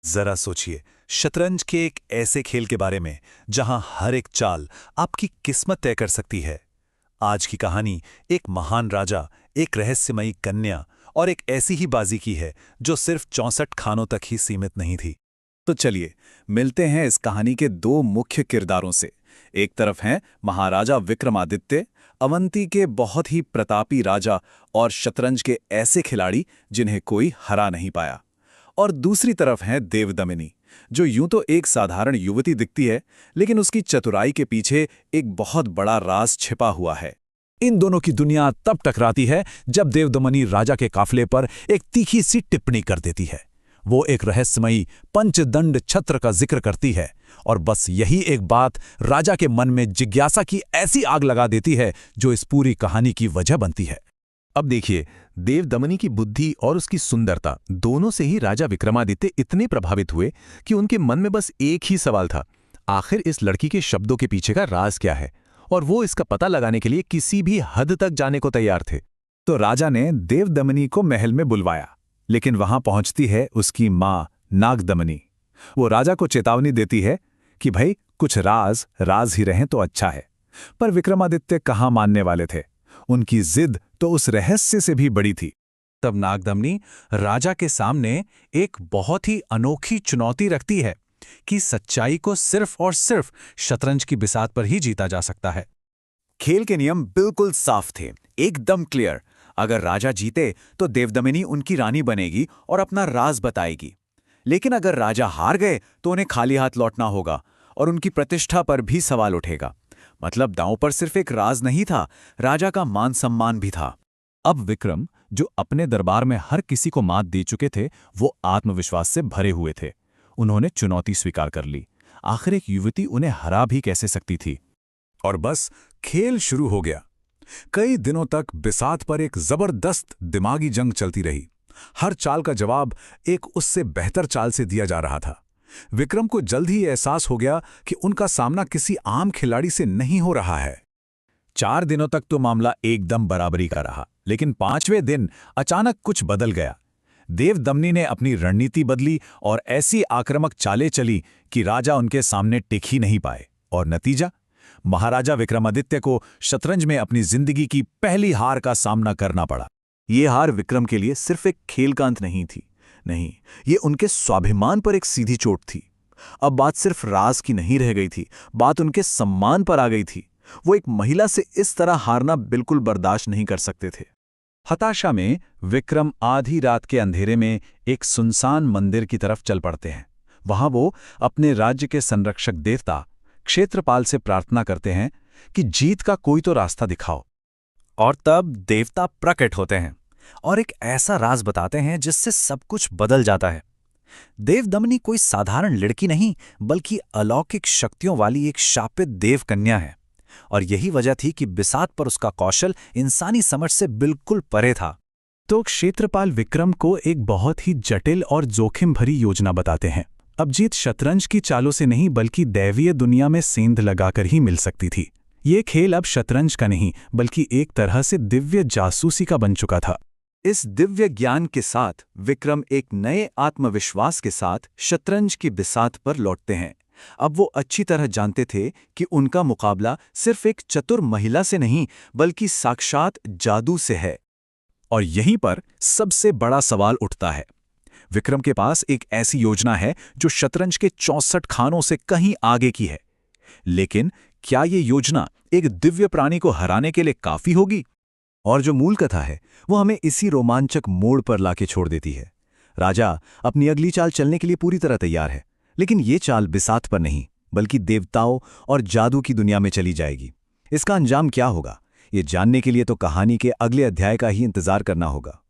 जरा सोचिए, शतरंज के एक ऐसे खेल के बारे में जहां हर एक चाल आपकी किस्मत तय कर सकती है। आज की कहानी एक महान राजा, एक रहस्यमयी कन्या और एक ऐसी ही बाजी की है जो सिर्फ 64 खानों तक ही सीमित नहीं थी। तो चलिए मिलते हैं इस कहानी के दो मुख्य किरदारों से। एक तरफ हैं महाराजा विक्रमादित्य, अवंती के बहुत ही प्रतापी राजा और शतरंज के ऐसे खिलाड़ी जिन्हें कोई हरा नहीं पाया। और दूसरी तरफ हैं देवदमिनी, जो यूं तो एक साधारण युवती दिखती है, लेकिन उसकी चतुराई के पीछे एक बहुत बड़ा राज छिपा हुआ है। इन दोनों की दुनिया तब टकराती है जब देवदमनी राजा के काफिले पर एक तीखी सी टिप्पणी कर देती है। वो एक रहस्यमयी पंचदंड छत्र का जिक्र करती है और बस यही एक बात राजा के मन में जिज्ञासा की ऐसी आग लगा देती है जो इस पूरी कहानी की वजह बनती है। अब देखिए, देवदमनी की बुद्धि और उसकी सुंदरता दोनों से ही राजा विक्रमादित्य इतने प्रभावित हुए कि उनके मन में बस एक ही सवाल था, आखिर इस लड़की के शब्दों के पीछे का राज क्या है। और वो इसका पता लगाने के लिए किसी भी हद तक जाने को तैयार थे। तो राजा ने देवदमनी को महल में बुलवाया, लेकिन वहां पहुंचती है उसकी मां नागदमनी। वो राजा को चेतावनी देती है कि भाई कुछ राज राज ही रहें तो अच्छा है। पर विक्रमादित्य कहाँ मानने वाले थे। उनकी जिद तो उस रहस्य से भी बड़ी थी। तब नागदमनी राजा के सामने एक बहुत ही अनोखी चुनौती रखती है कि सच्चाई को सिर्फ और सिर्फ शतरंज की बिसात पर ही जीता जा सकता है। खेल के नियम बिल्कुल साफ थे, एकदम क्लियर। अगर राजा जीते तो देवदमिनी उनकी रानी बनेगी और अपना राज बताएगी। लेकिन अगर राजा हार गए तो उन्हें खाली हाथ लौटना होगा और उनकी प्रतिष्ठा पर भी सवाल उठेगा। मतलब दांव पर सिर्फ एक राज नहीं था, राजा का मान सम्मान भी था। अब विक्रम, जो अपने दरबार में हर किसी को मात दे चुके थे, वो आत्मविश्वास से भरे हुए थे। उन्होंने चुनौती स्वीकार कर ली। आखिर एक युवती उन्हें हरा भी कैसे सकती थी। और बस खेल शुरू हो गया। कई दिनों तक बिसात पर एक जबरदस्त दिमागी जंग चलती रही। हर चाल का जवाब एक उससे बेहतर चाल से दिया जा रहा था। विक्रम को जल्द ही एहसास हो गया कि उनका सामना किसी आम खिलाड़ी से नहीं हो रहा है। 4 दिनों तक तो मामला एकदम बराबरी का रहा, लेकिन 5वें दिन अचानक कुछ बदल गया। देवदमनी ने अपनी रणनीति बदली और ऐसी आक्रामक चालें चली कि राजा उनके सामने टिक ही नहीं पाए। और नतीजा, महाराजा विक्रमादित्य को शतरंज में अपनी जिंदगी की पहली हार का सामना करना पड़ा। ये हार विक्रम के लिए सिर्फ एक खेल का अंत नहीं थी। नहीं, ये उनके स्वाभिमान पर एक सीधी चोट थी। अब बात सिर्फ राज की नहीं रह गई थी, बात उनके सम्मान पर आ गई थी। वो एक महिला से इस तरह हारना बिल्कुल बर्दाश्त नहीं कर सकते थे। हताशा में विक्रम आधी रात के अंधेरे में एक सुनसान मंदिर की तरफ चल पड़ते हैं। वहां वो अपने राज्य के संरक्षक देवता क्षेत्रपाल से प्रार्थना करते हैं कि जीत का कोई तो रास्ता दिखाओ। और तब देवता प्रकट होते हैं और एक ऐसा राज बताते हैं जिससे सब कुछ बदल जाता है। देवदमनी कोई साधारण लड़की नहीं, बल्कि अलौकिक शक्तियों वाली एक शापित देव कन्या है। और यही वजह थी कि बिसात पर उसका कौशल इंसानी समझ से बिल्कुल परे था। तो क्षेत्रपाल विक्रम को एक बहुत ही जटिल और जोखिम भरी योजना बताते हैं। अब जीत शतरंज की चालों से नहीं, बल्कि दैवीय दुनिया में सेंध लगाकर ही मिल सकती थी। ये खेल अब शतरंज का नहीं, बल्कि एक तरह से दिव्य जासूसी का बन चुका था। इस दिव्य ज्ञान के साथ विक्रम एक नए आत्मविश्वास के साथ शतरंज की बिसात पर लौटते हैं। अब वो अच्छी तरह जानते थे कि उनका मुकाबला सिर्फ एक चतुर महिला से नहीं, बल्कि साक्षात जादू से है। और यहीं पर सबसे बड़ा सवाल उठता है। विक्रम के पास एक ऐसी योजना है जो शतरंज के 64 खानों से कहीं आगे की है। लेकिन क्या ये योजना एक दिव्य प्राणी को हराने के लिए काफी होगी? और जो मूल कथा है वो हमें इसी रोमांचक मोड़ पर लाके छोड़ देती है। राजा अपनी अगली चाल चलने के लिए पूरी तरह तैयार है, लेकिन ये चाल बिसात पर नहीं, बल्कि देवताओं और जादू की दुनिया में चली जाएगी। इसका अंजाम क्या होगा, ये जानने के लिए तो कहानी के अगले अध्याय का ही इंतजार करना होगा।